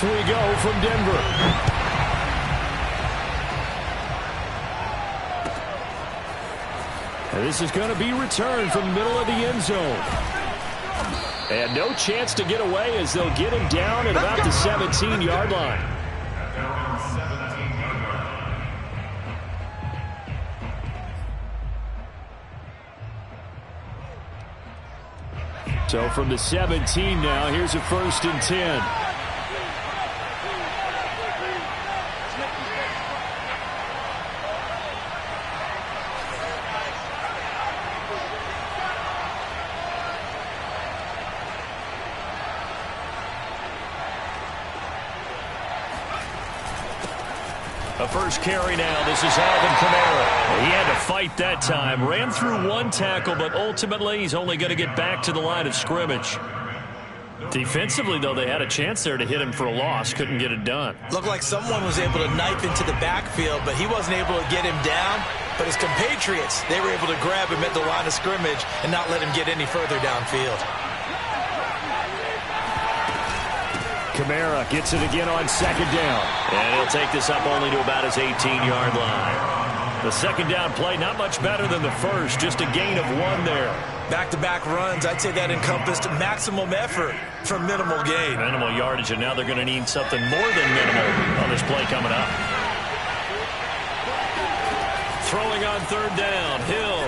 Off we go from Denver. And this is going to be returned from the middle of the end zone. And no chance to get away as they'll get him down at about the 17-yard line. So from the 17 now, here's a 1st and 10. A first carry now. This is Alvin Kamara. He had to fight that time. Ran through one tackle, but ultimately he's only going to get back to the line of scrimmage. Defensively, though, they had a chance there to hit him for a loss. Couldn't get it done. Looked like someone was able to knife into the backfield, but he wasn't able to get him down. But his compatriots, they were able to grab him at the line of scrimmage and not let him get any further downfield. Kamara gets it again on 2nd down. And he'll take this up only to about his 18-yard line. The 2nd down play, not much better than the first, just a gain of 1 there. Back-to-back runs, I'd say that encompassed maximum effort for minimal gain. Minimal yardage, and now they're going to need something more than minimal on this play coming up. Throwing on 3rd down, Hill.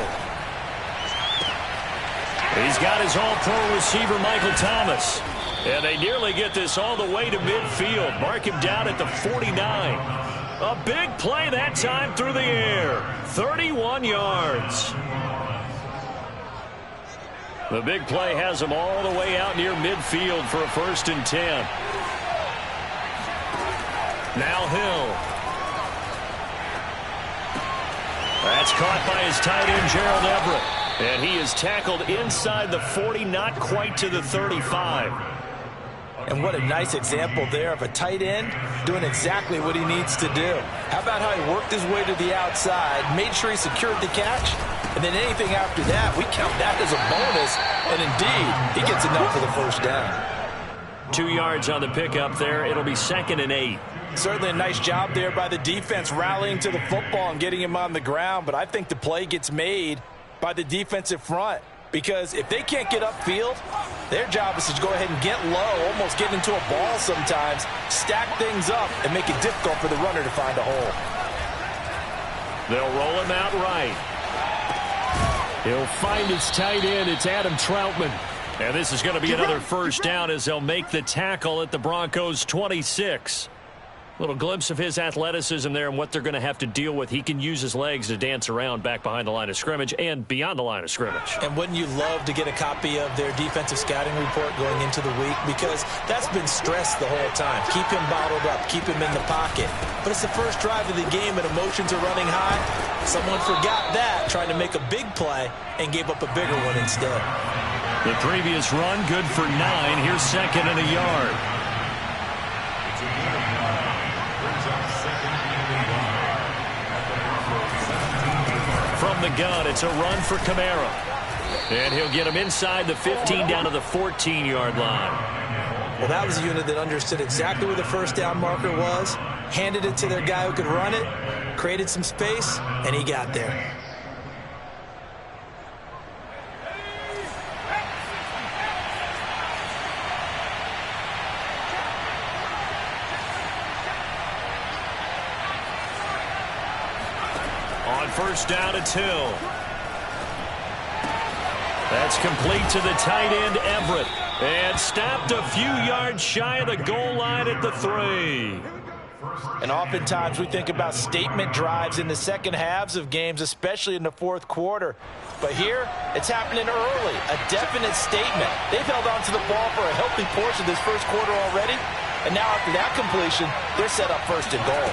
He's got his all-pro receiver, Michael Thomas. And they nearly get this all the way to midfield. Mark him down at the 49. A big play that time through the air. 31 yards. The big play has him all the way out near midfield for a 1st and 10. Now Hill. That's caught by his tight end, Gerald Everett. And he is tackled inside the 40, not quite to the 35. And what a nice example there of a tight end doing exactly what he needs to do. How about how he worked his way to the outside, made sure he secured the catch, and then anything after that, we count that as a bonus, and indeed, he gets enough for the 1st down. 2 yards on the pickup there. It'll be 2nd and 8. Certainly a nice job there by the defense rallying to the football and getting him on the ground, but I think the play gets made by the defensive front. Because if they can't get upfield, their job is to go ahead and get low, almost get into a ball sometimes, stack things up, and make it difficult for the runner to find a hole. They'll roll him out right. He'll find his tight end. It's Adam Troutman. And this is going to be another 1st down as they'll make the tackle at the Broncos' 26. Little glimpse of his athleticism there and what they're going to have to deal with. He can use his legs to dance around back behind the line of scrimmage and beyond the line of scrimmage. And wouldn't you love to get a copy of their defensive scouting report going into the week? Because that's been stressed the whole time. Keep him bottled up. Keep him in the pocket. But it's the first drive of the game and emotions are running high. Someone forgot that, trying to make a big play, and gave up a bigger one instead. The previous run, good for 9. Here's 2nd and a yard. From the gun, it's a run for Kamara. And he'll get him inside the 15 down to the 14-yard line. Well, that was a unit that understood exactly where the 1st down marker was, handed it to their guy who could run it, created some space, and he got there. On 1st down, it's Hill. That's complete to the tight end, Everett. And stopped a few yards shy of the goal line at the 3. And oftentimes we think about statement drives in the second halves of games, especially in the 4th quarter. But here, it's happening early, a definite statement. They've held on to the ball for a healthy portion of this 1st quarter already. And now after that completion, they're set up 1st and goal.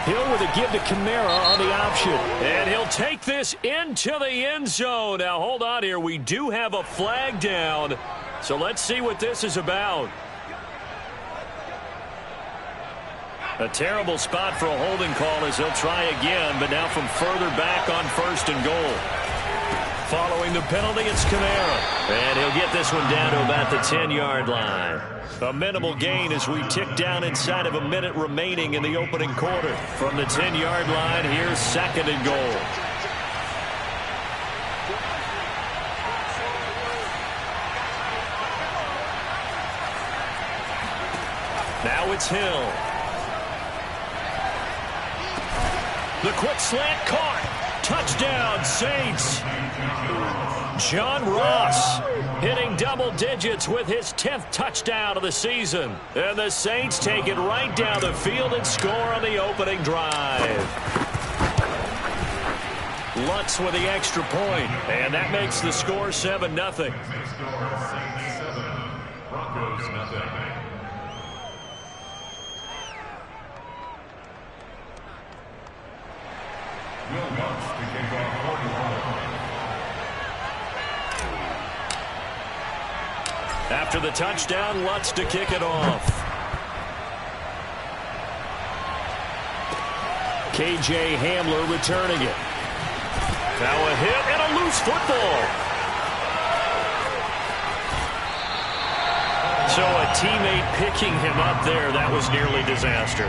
Hill with a give to Kamara on the option. And he'll take this into the end zone. Now, hold on here. We do have a flag down. So let's see what this is about. A terrible spot for a holding call as they'll try again, but now from further back on 1st and goal. Following the penalty, it's Kamara. And he'll get this one down to about the 10-yard line. A minimal gain as we tick down inside of a minute remaining in the opening quarter. From the 10-yard line, here's 2nd and goal. Now it's Hill. The quick slant caught. Touchdown, Saints. John Ross hitting double digits with his 10th touchdown of the season. And the Saints take it right down the field and score on the opening drive. Lutz with the extra point, and that makes the score 7-0. Broncos nothing. After the touchdown, Lutz to kick it off. K.J. Hamler returning it. Now a hit and a loose football. So a teammate picking him up there, that was nearly disaster.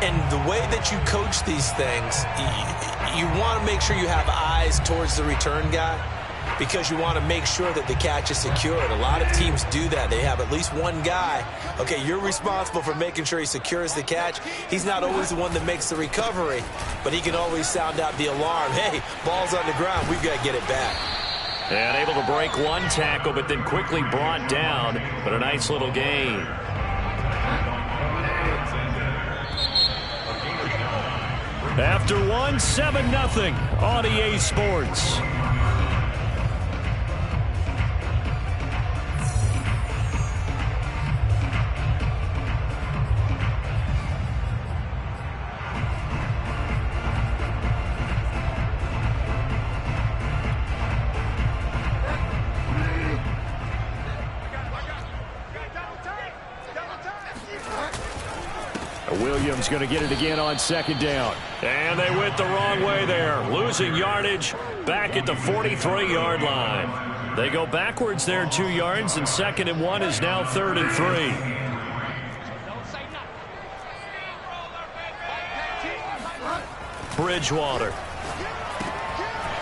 And the way that you coach these things, you want to make sure you have eyes towards the return guy because you want to make sure that the catch is secured. A lot of teams do that. They have at least one guy. Okay, you're responsible for making sure he secures the catch. He's not always the one that makes the recovery, but he can always sound out the alarm. Hey, ball's on the ground. We've got to get it back. And able to break one tackle, but then quickly brought down. But a nice little gain. After one, 7-0 on EA Sports. Williams going to get it again on 2nd down. And they went the wrong way there. Losing yardage back at the 43-yard line. They go backwards there 2 yards, and 2nd and 1 is now 3rd and 3. Bridgewater.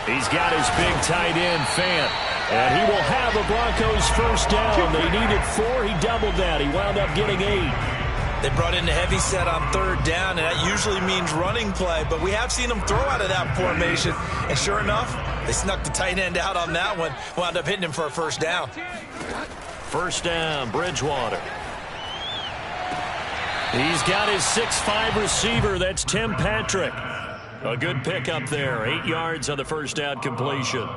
He's got his big tight end, Fant. And he will have a Broncos first down. They needed 4. He doubled that. He wound up getting 8. They brought in a heavy set on 3rd down, and that usually means running play, but we have seen them throw out of that formation, and sure enough, they snuck the tight end out on that one, wound up hitting him for a first down. First down, Bridgewater. He's got his 6'5 receiver, that's Tim Patrick. A good pickup there, 8 yards on the first down completion.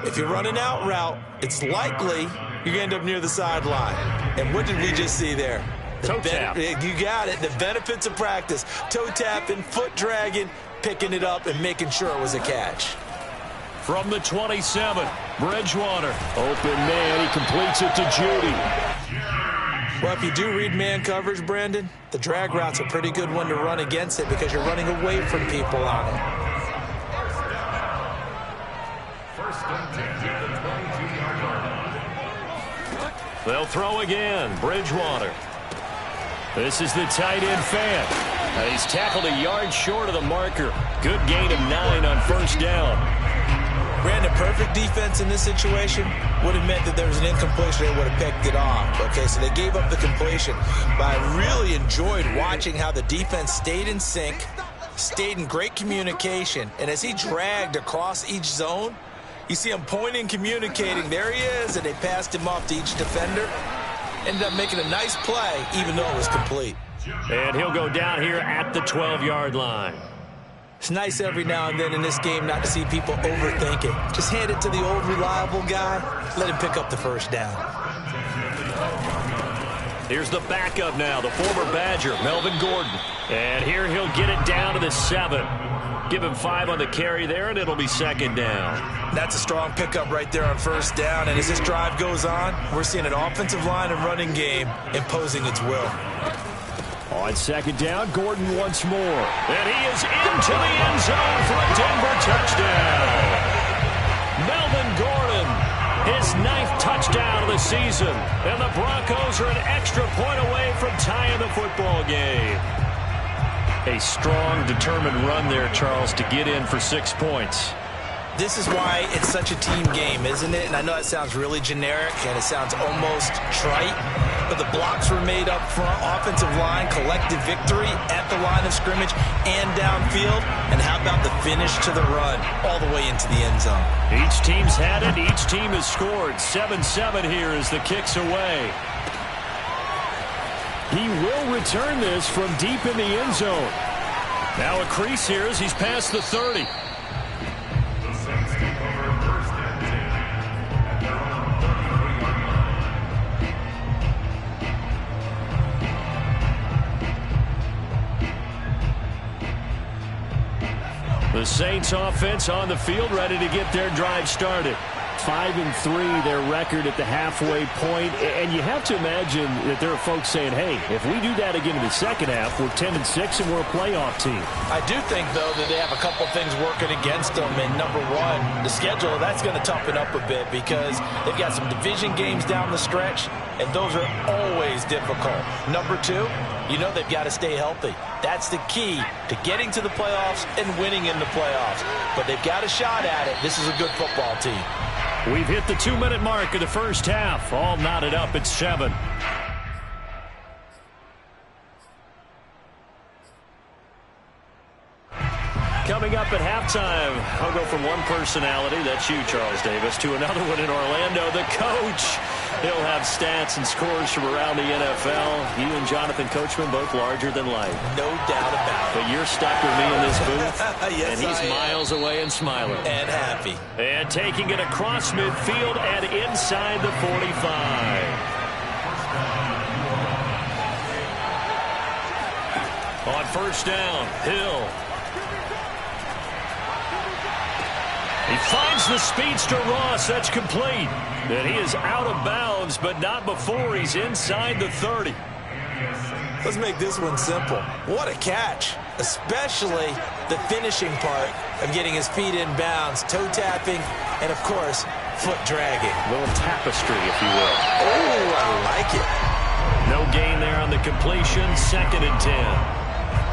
If you're running out route, it's likely you're going to end up near the sideline. And what did we just see there? Toe tap. You got it. The benefits of practice. Toe tapping, foot dragging, picking it up, and making sure it was a catch. From the 27, Bridgewater. Open man. He completes it to Judy. Well, if you do read man coverage, Brandon, the drag route's a pretty good one to run against it because you're running away from people on it. First and 10 at the 22-yard line. They'll throw again. Bridgewater. This is the tight end, Fant. He's tackled a yard short of the marker. Good gain of 9 on first down. Brandon, perfect defense in this situation would have meant that there was an incompletion. They would have picked it off. Okay, so they gave up the completion. But I really enjoyed watching how the defense stayed in sync, stayed in great communication. And as he dragged across each zone, you see him pointing, communicating. There he is, and they passed him off to each defender. Ended up making a nice play, even though it was complete. And he'll go down here at the 12-yard line. It's nice every now and then in this game not to see people overthink it. Just hand it to the old reliable guy. Let him pick up the first down. Here's the backup now, the former Badger, Melvin Gordon. And here he'll get it down to the 7. Give him 5 on the carry there, and it'll be 2nd down. That's a strong pickup right there on first down. And as this drive goes on, we're seeing an offensive line and running game imposing its will. On 2nd down, Gordon once more. And he is into the end zone for a Denver touchdown. of the season, and the Broncos are an extra point away from tying the football game. A strong, determined run there, Charles, to get in for 6 points. This is why it's such a team game, isn't it? And I know that sounds really generic and it sounds almost trite, but the blocks were made up front, offensive line, collective victory at the line of scrimmage and downfield. And how about the finish to the run all the way into the end zone? Each team's had it. Each team has scored. 7-7 here as the kick's away. He will return this from deep in the end zone. Now a crease here as he's past the 30. The Saints offense on the field, ready to get their drive started. 5-3, their record at the halfway point. And you have to imagine that there are folks saying, hey, if we do that again in the second half, we're 10-6 and we're a playoff team. I do think, though, that they have a couple things working against them. And number one, the schedule, that's going to toughen up a bit because they've got some division games down the stretch, and those are always difficult. Number two, you know they've got to stay healthy. That's the key to getting to the playoffs and winning in the playoffs. But they've got a shot at it. This is a good football team. We've hit the 2-minute mark of the first half. All knotted up at 7. Coming up at halftime, I'll go from one personality, that's you, Charles Davis, to another one in Orlando, the coach. He'll have stats and scores from around the NFL. You and Jonathan Coachman, both larger than life. No doubt about it. But you're stuck with me in this booth, yes, and he's miles away and smiling. And happy. And taking it across midfield and inside the 45. On first down, Hill. He finds the speedster Ross. That's complete. And he is out of bounds, but not before he's inside the 30. Let's make this one simple. What a catch, especially the finishing part of getting his feet in bounds, toe tapping, and, of course, foot dragging. A little tapestry, if you will. Oh, I like it. No gain there on the completion. 2nd and 10.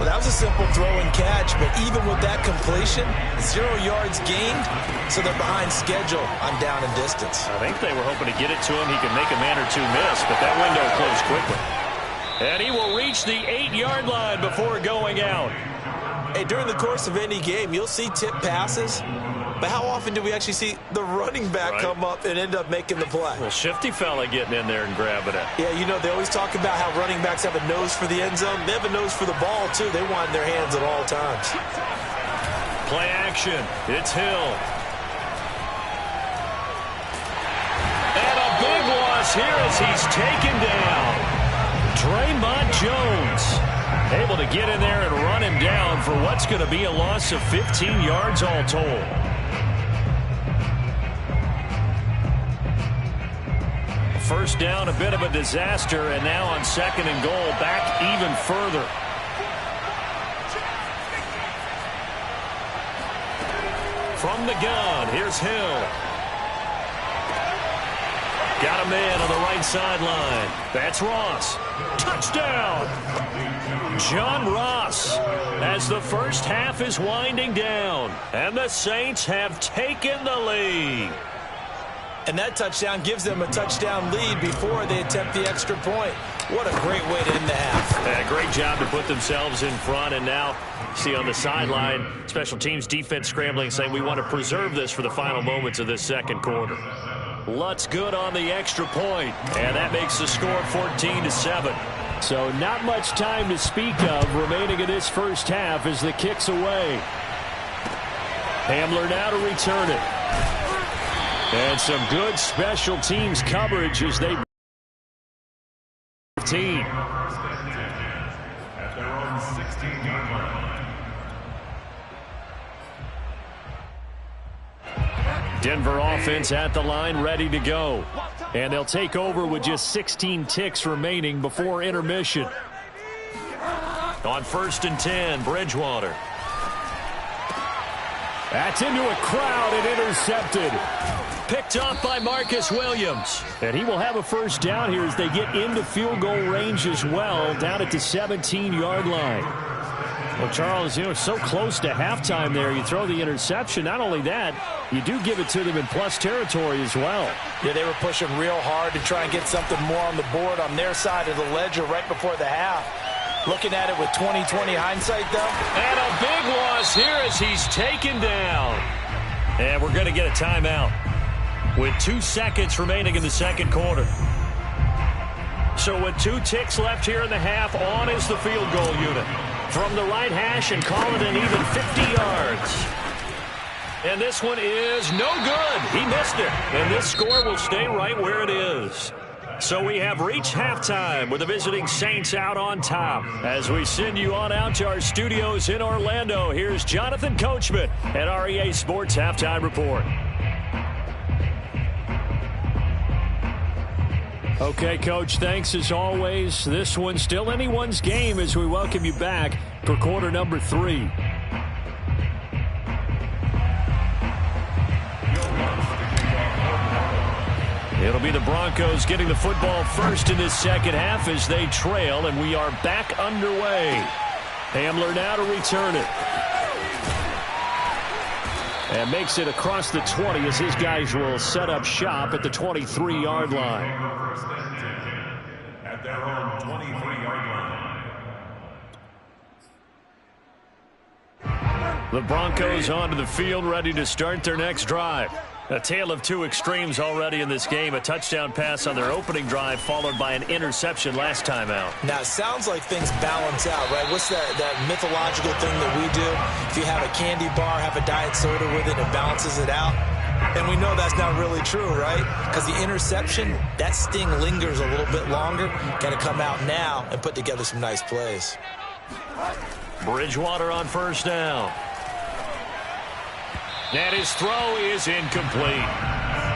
Well, that was a simple throw and catch, but even with that completion, 0 yards gained, so they're behind schedule on down and distance. I think they were hoping to get it to him. He could make a man or two miss, but that window closed quickly. And he will reach the 8-yard line before going out. Hey, during the course of any game, you'll see tip passes, but how often do we actually see the running back come up and end up making the play? Well, shifty fella getting in there and grabbing it. Yeah, you know, they always talk about how running backs have a nose for the end zone. They have a nose for the ball, too. They want in their hands at all times. Play action. It's Hill. And a big loss here as he's taken down. Draymond Jones able to get in there and run him down for what's going to be a loss of 15 yards all told. First down, a bit of a disaster, and now on 2nd and goal, back even further. From the gun, here's Hill. Got a man on the right sideline. That's Ross. Touchdown! John Ross, as the first half is winding down, and the Saints have taken the lead. And that touchdown gives them a touchdown lead before they attempt the extra point. What a great way to end the half. A great job to put themselves in front, and now see on the sideline, special teams defense scrambling, saying we want to preserve this for the final moments of this second quarter. Lutz good on the extra point, and that makes the score 14-7. So not much time to speak of remaining in this first half as the kick's away. Hamler now to return it. And some good special teams coverage as they 15. At their own 16-yard line. Denver offense at the line, ready to go. And they'll take over with just 16 ticks remaining before intermission. On 1st and 10, Bridgewater. That's into a crowd and intercepted. Picked off by Marcus Williams. And he will have a first down here as they get into field goal range as well, down at the 17-yard line. Well, Charles, so close to halftime there. You throw the interception. Not only that, you do give it to them in plus territory as well. Yeah, they were pushing real hard to try and get something more on the board on their side of the ledger right before the half. Looking at it with 20/20 hindsight, though. And a big loss here as he's taken down. And we're going to get a timeout with 2 seconds remaining in the second quarter. So with 2 ticks left here in the half, on is the field goal unit. From the right hash and call it an even 50 yards. And this one is no good. He missed it. And this score will stay right where it is. So we have reached halftime with the visiting Saints out on top. As we send you on out to our studios in Orlando, here's Jonathan Coachman at REA Sports Halftime Report. Okay, Coach, thanks as always. This one's still anyone's game as we welcome you back for quarter number 3. It'll be the Broncos getting the football first in this second half as they trail, and we are back underway. Hamler now to return it. And makes it across the 20 as his guys will set up shop at the 23-yard line. At their own 23-yard line. The Broncos onto the field, ready to start their next drive. A tale of 2 extremes already in this game. A touchdown pass on their opening drive, followed by an interception last time out. Now, it sounds like things balance out, right? What's that mythological thing that we do? If you have a candy bar, have a diet soda with it, it balances it out. And we know that's not really true, right? Because the interception, that sting lingers a little bit longer. Got to come out now and put together some nice plays. Bridgewater on first down. And his throw is incomplete.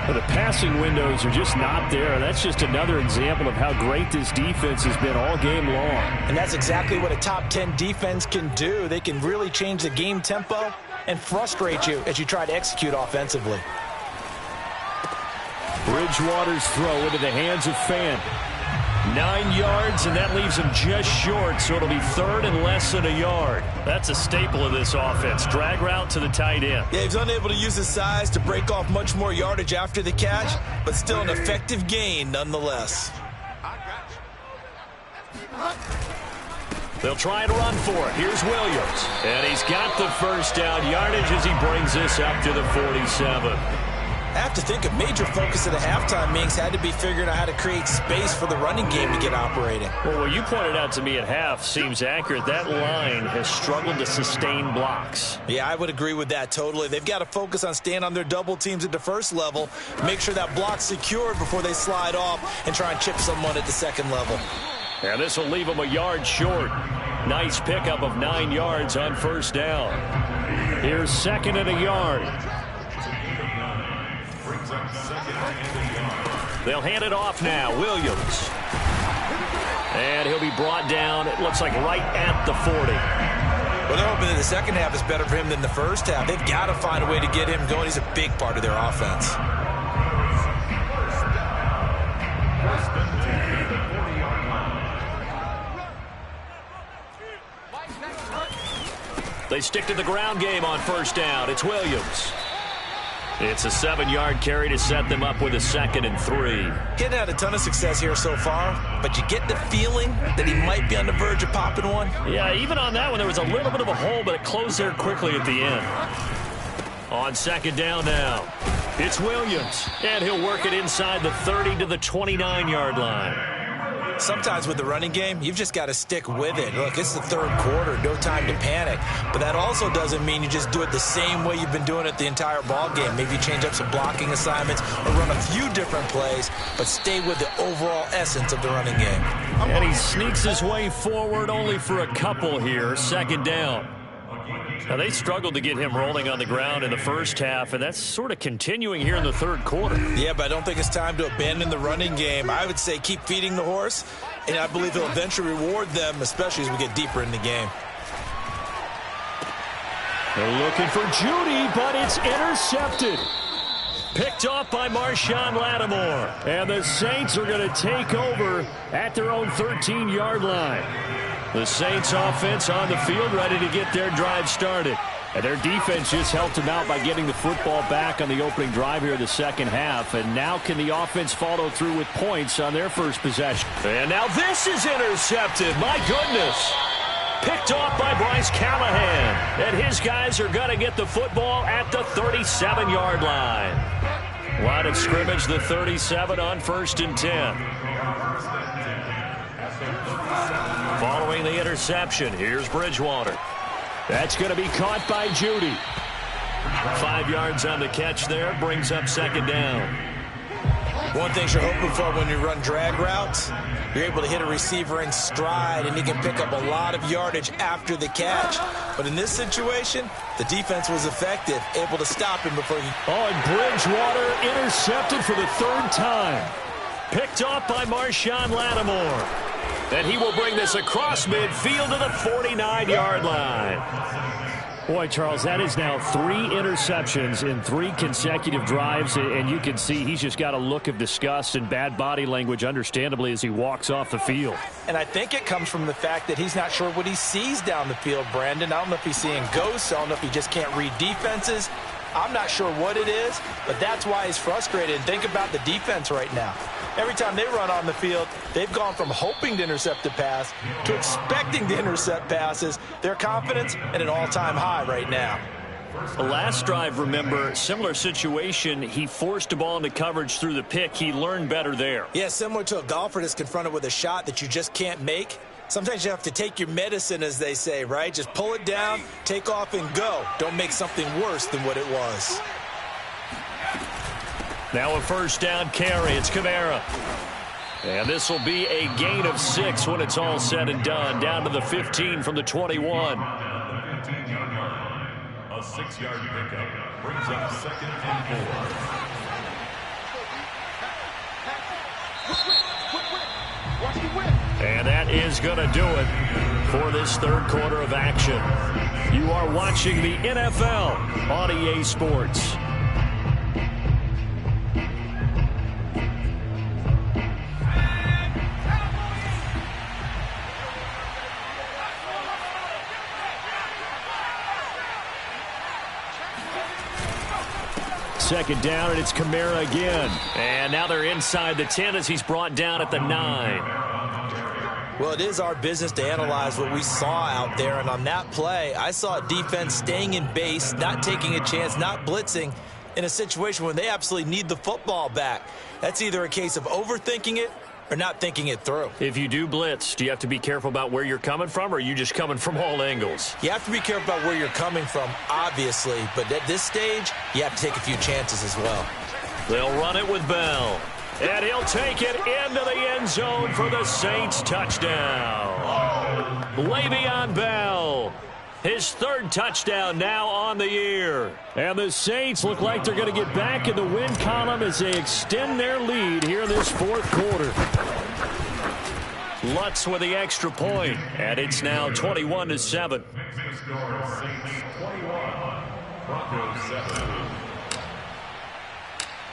Well, the passing windows are just not there. That's just another example of how great this defense has been all game long. And that's exactly what a top 10 defense can do. They can really change the game tempo and frustrate you as you try to execute offensively. Bridgewater's throw into the hands of Fant. 9 yards, and that leaves him just short, so it'll be third and less than a yard. That's a staple of this offense. Drag route to the tight end. Yeah, he's unable to use his size to break off much more yardage after the catch, but still an effective gain nonetheless. They'll try to run for it. Here's Williams. And he's got the first down yardage as he brings this up to the 47. I have to think a major focus of the halftime meetings had to be figuring out how to create space for the running game to get operating. Well, what you pointed out to me at half seems accurate. That line has struggled to sustain blocks. Yeah, I would agree with that totally. They've got to focus on staying on their double teams at the first level, make sure that block's secured before they slide off and try and chip someone at the second level. And this will leave them a yard short. Nice pickup of 9 yards on first down. Here's second and a yard. They'll hand it off now. Williams. And he'll be brought down, it looks like, right at the 40. Well, they're hoping that the second half is better for him than the first half. They've got to find a way to get him going. He's a big part of their offense. They stick to the ground game on first down. It's Williams. It's a 7-yard carry to set them up with a 2nd and 3. Getting had a ton of success here so far, but you get the feeling that he might be on the verge of popping one. Yeah, even on that one, there was a little bit of a hole, but it closed there quickly at the end. On second down now, it's Williams, and he'll work it inside the 30 to the 29-yard line. Sometimes with the running game, you've just got to stick with it. Look, it's the third quarter, no time to panic. But that also doesn't mean you just do it the same way you've been doing it the entire ball game. Maybe you change up some blocking assignments or run a few different plays, but stay with the overall essence of the running game. And he sneaks his way forward only for a couple here. Second down. Now, they struggled to get him rolling on the ground in the first half, and that's sort of continuing here in the third quarter. Yeah, but I don't think it's time to abandon the running game. I would say keep feeding the horse, and I believe he'll eventually reward them, especially as we get deeper in the game. They're looking for Judy, but it's intercepted. Picked off by Marshawn Lattimore. And the Saints are going to take over at their own 13-yard line. The Saints offense on the field ready to get their drive started. And their defense just helped them out by getting the football back on the opening drive here in the second half. And now can the offense follow through with points on their first possession? And now this is intercepted. My goodness. Picked off by Bryce Callahan. And his guys are going to get the football at the 37-yard line. Line of scrimmage, the 37 on 1st and 10. Following the interception, here's Bridgewater. That's going to be caught by Judy. 5 yards on the catch there, brings up second down. One thing you're hoping for when you run drag routes, you're able to hit a receiver in stride, and he can pick up a lot of yardage after the catch. But in this situation, the defense was effective, able to stop him before he... Oh, and Bridgewater intercepted for the 3rd time. Picked off by Marshawn Lattimore. And he will bring this across midfield to the 49-yard line. Boy, Charles, that is now 3 interceptions in 3 consecutive drives, and you can see he's just got a look of disgust and bad body language, understandably, as he walks off the field. And I think it comes from the fact that he's not sure what he sees down the field, Brandon. I don't know if he's seeing ghosts. I don't know if he just can't read defenses. I'm not sure what it is, but that's why he's frustrated. And think about the defense right now. Every time they run on the field, they've gone from hoping to intercept a pass to expecting to intercept passes. Their confidence at an all-time high right now. The last drive, remember, similar situation. He forced a ball into coverage through the pick. He learned better there. Yeah, similar to a golfer that's confronted with a shot that you just can't make. Sometimes you have to take your medicine, as they say, right? Just pull it down, take off, and go. Don't make something worse than what it was. Now a first down carry. It's Kamara. And this will be a gain of 6 when it's all said and done. Down to the 15 from the 21. A 6-yard pickup brings up 2nd and 4. And that is going to do it for this 3rd quarter of action. You are watching the NFL on EA Sports. Second down, and it's Kamara again. And now they're inside the 10 as he's brought down at the 9. Well, it is our business to analyze what we saw out there. And on that play, I saw a defense staying in base, not taking a chance, not blitzing in a situation when they absolutely need the football back. That's either a case of overthinking it or not thinking it through. If you do blitz, do you have to be careful about where you're coming from, or are you just coming from all angles? You have to be careful about where you're coming from, obviously. But at this stage, you have to take a few chances as well. They'll run it with Bell. And he'll take it into the end zone for the Saints touchdown. Le'Veon Bell. His 3rd touchdown now on the year. And the Saints look like they're going to get back in the win column as they extend their lead here in this 4th quarter. Lutz with the extra point, and it's now 21-7.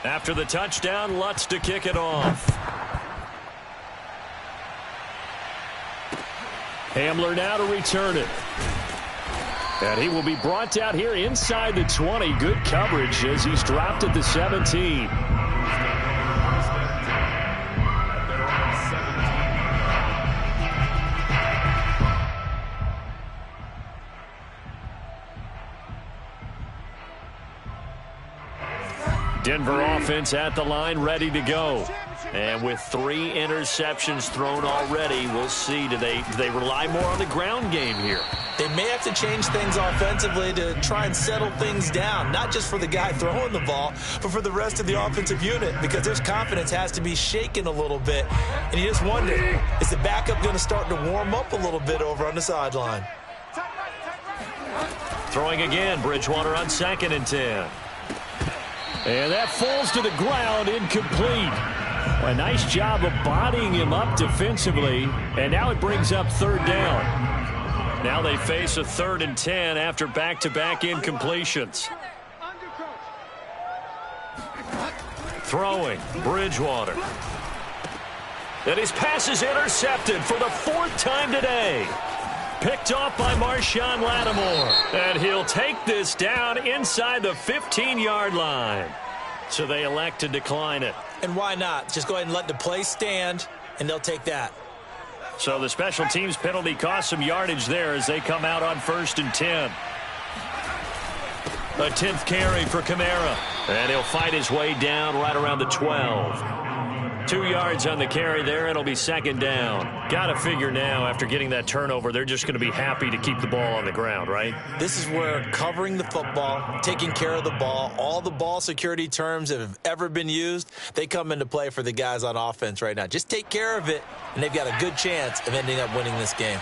After the touchdown, Lutz to kick it off. Hamler now to return it. And he will be brought out here inside the 20. Good coverage as he's dropped at the 17. Denver offense at the line, ready to go. And with 3 interceptions thrown already, we'll see. Do they rely more on the ground game here? They may have to change things offensively to try and settle things down, not just for the guy throwing the ball, but for the rest of the offensive unit, because their confidence has to be shaken a little bit. And you just wonder, is the backup going to start to warm up a little bit over on the sideline? Throwing again, Bridgewater on 2nd and 10. And that falls to the ground, incomplete. A nice job of bodying him up defensively, and now it brings up 3rd down. Now they face a 3rd and 10 after back-to-back incompletions. Throwing, Bridgewater. And his pass is intercepted for the 4th time today. Picked off by Marshawn Lattimore. And he'll take this down inside the 15-yard line. So they elect to decline it. And why not? Just go ahead and let the play stand, and they'll take that. So the special teams penalty cost some yardage there as they come out on 1st and 10. A 10th carry for Kamara. And he'll fight his way down right around the 12. 2 yards on the carry there. It'll be 2nd down. Got to figure now, after getting that turnover, they're just going to be happy to keep the ball on the ground, right? This is where covering the football, taking care of the ball, all the ball security terms that have ever been used, they come into play for the guys on offense right now. Just take care of it, and they've got a good chance of ending up winning this game.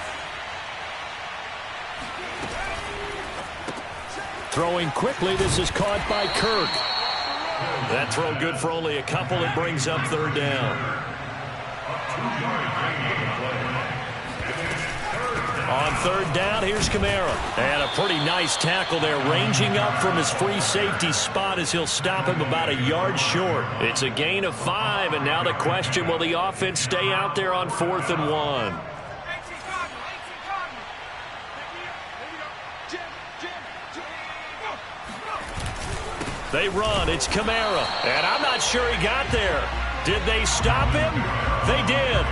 Throwing quickly, this is caught by Kirk. That throw good for only a couple. It brings up 3rd down. On 3rd down, here's Kamara. And a pretty nice tackle there, ranging up from his free safety spot as he'll stop him about a yard short. It's a gain of 5, and now the question, will the offense stay out there on 4th and 1? They run. It's Kamara. And I'm not sure he got there. Did they stop him? They did.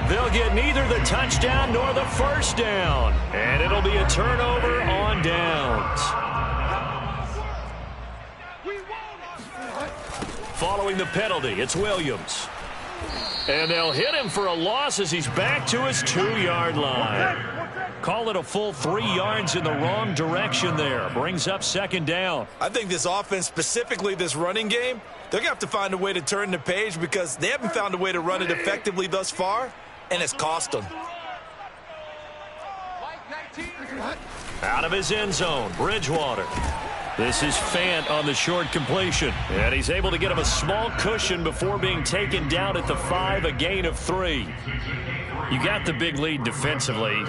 They'll get neither the touchdown nor the 1st down. And it'll be a turnover on downs. Following the penalty, it's Williams. And they'll hit him for a loss as he's back to his 2-yard line. Call it a full 3 yards in the wrong direction there. Brings up 2nd down. I think this offense, specifically this running game, they're going to have to find a way to turn the page because they haven't found a way to run it effectively thus far, and it's cost them. Out of his end zone, Bridgewater. This is Fant on the short completion. And he's able to get him a small cushion before being taken down at the 5, a gain of 3. You got the big lead defensively.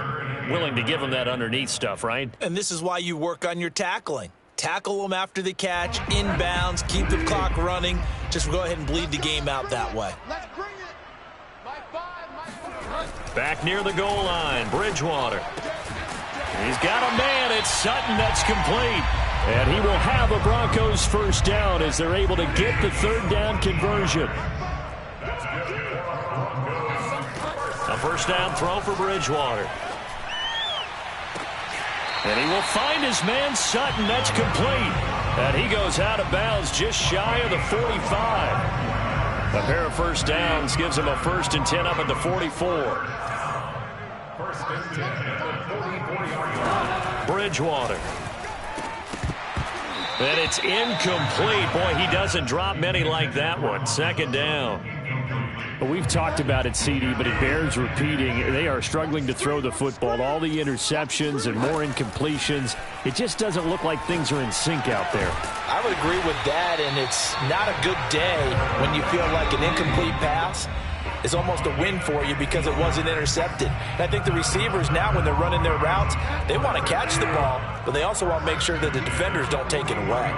Willing to give him that underneath stuff, right? And this is why you work on your tackling. Tackle them after the catch, inbounds, keep the clock running. Just go ahead and bleed the game out that way. Back near the goal line, Bridgewater. He's got a man. It's Sutton. That's complete. And he will have a Broncos 1st down as they're able to get the 3rd down conversion. A 1st down throw for Bridgewater. And he will find his man Sutton. That's complete. And he goes out of bounds just shy of the 45. A pair of 1st downs gives him a 1st and 10 up at the 44. Bridgewater. And it's incomplete. Boy, he doesn't drop many like that one. 2nd down. We've talked about it, CD, but it bears repeating. They are struggling to throw the football. All the interceptions and more incompletions. It just doesn't look like things are in sync out there. I would agree with that, and it's not a good day when you feel like an incomplete pass is almost a win for you because it wasn't intercepted. And I think the receivers now, when they're running their routes, they want to catch the ball, but they also want to make sure that the defenders don't take it away.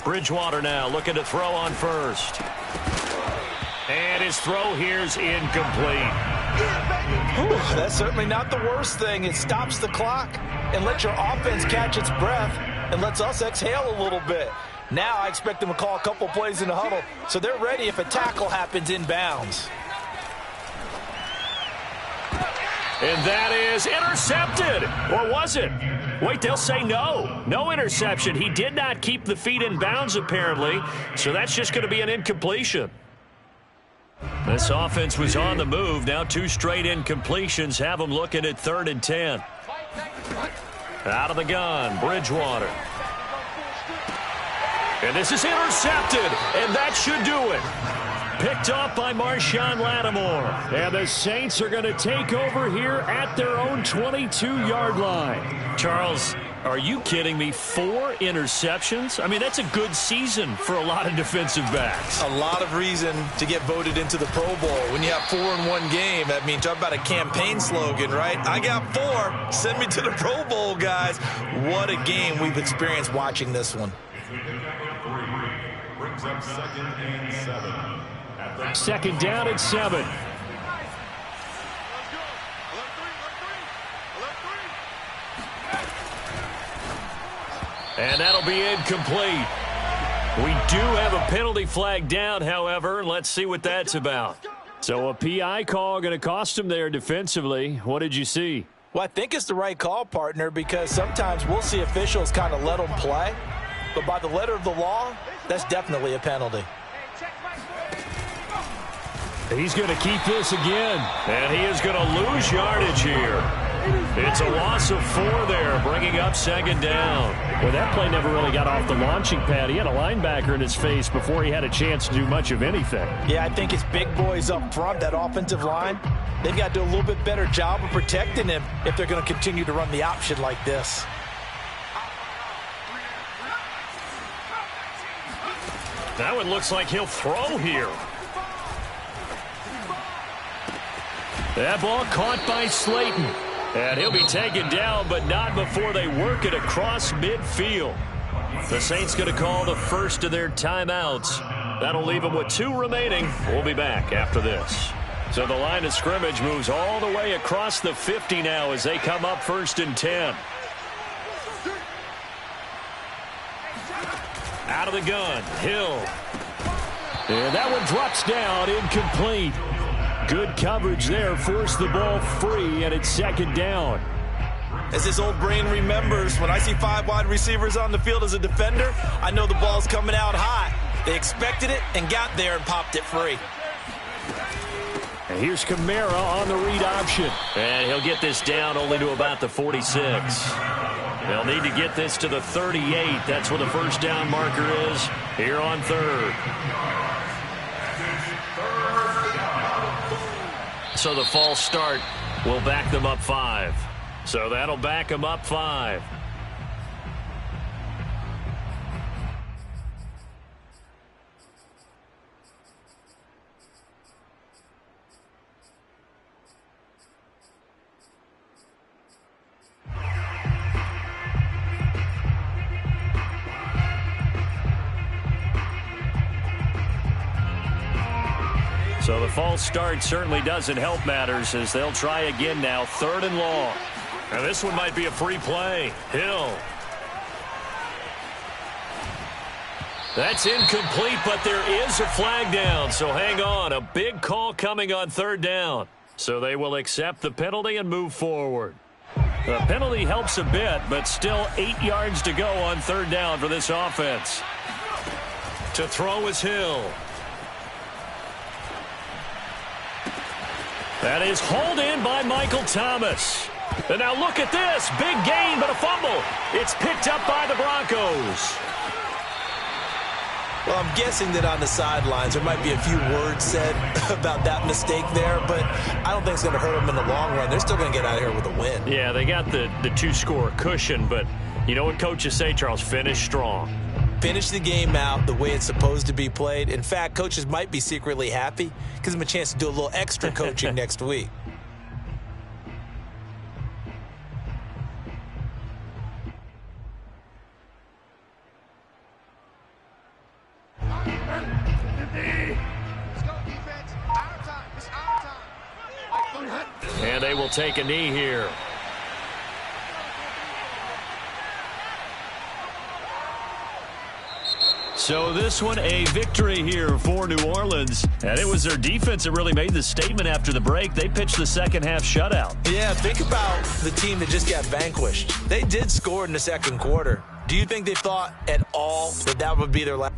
Bridgewater now looking to throw on 1st. And his throw here's incomplete. Whew, that's certainly not the worst thing. It stops the clock and lets your offense catch its breath and lets us exhale a little bit. Now I expect them to call a couple plays in the huddle so they're ready if a tackle happens inbounds. And that is intercepted. Or was it? Wait, they'll say no. No interception. He did not keep the feet in bounds, apparently. So that's just going to be an incompletion. This offense was on the move. Now 2 straight incompletions have them looking at 3rd and 10. Out of the gun, Bridgewater. And this is intercepted, and that should do it. Picked off by Marshawn Lattimore. And the Saints are going to take over here at their own 22-yard line. Charles, are you kidding me? 4 interceptions? I mean, that's a good season for a lot of defensive backs. A lot of reason to get voted into the Pro Bowl. When you have 4 in one game, I mean, talk about a campaign slogan, right? I got 4. Send me to the Pro Bowl, guys. What a game we've experienced watching this one. Brings up 2nd and 7. Second down at 7. And that'll be incomplete. We do have a penalty flag down, however. Let's see what that's about. So a PI call going to cost him there defensively. What did you see? Well, I think it's the right call, partner, because sometimes we'll see officials kind of let them play. But by the letter of the law, that's definitely a penalty. He's going to keep this again. And he is going to lose yardage here. It's a loss of 4 there, bringing up 2nd down. Well, that play never really got off the launching pad. He had a linebacker in his face before he had a chance to do much of anything. Yeah, I think his big boys up front, that offensive line, they've got to do a little bit better job of protecting him if they're going to continue to run the option like this. That one looks like he'll throw here. That ball caught by Slayton. And he'll be taken down, but not before they work it across midfield. The Saints going to call the first of their timeouts. That'll leave them with 2 remaining. We'll be back after this. So the line of scrimmage moves all the way across the 50 now as they come up 1st and 10. Out of the gun, Hill. And that one drops down, incomplete. Good coverage there, forced the ball free, and it's 2nd down. As this old brain remembers, when I see 5 wide receivers on the field as a defender, I know the ball's coming out hot. They expected it and got there and popped it free. And here's Kamara on the read option. And he'll get this down only to about the 46. They'll need to get this to the 38. That's where the first down marker is here on 3rd. So the false start will back them up 5. So that'll back them up 5. So the false start certainly doesn't help matters as they'll try again now, 3rd and long. And this one might be a free play. Hill. That's incomplete, but there is a flag down, so hang on. A big call coming on 3rd down. So they will accept the penalty and move forward. The penalty helps a bit, but still 8 yards to go on 3rd down for this offense. To throw is Hill. That is hauled in by Michael Thomas. And now look at this. Big gain, but a fumble. It's picked up by the Broncos. Well, I'm guessing that on the sidelines there might be a few words said about that mistake there, but I don't think it's going to hurt them in the long run. They're still going to get out of here with a win. Yeah, they got the 2-score cushion, but you know what coaches say, Charles? Finish strong. Finish the game out the way it's supposed to be played. In fact, coaches might be secretly happy. Gives them a chance to do a little extra coaching next week. And they will take a knee here. So this one a victory here for New Orleans. And it was their defense that really made the statement after the break. They pitched the second half shutout. Yeah, think about the team that just got vanquished. They did score in the second quarter. Do you think they thought at all that that would be their last?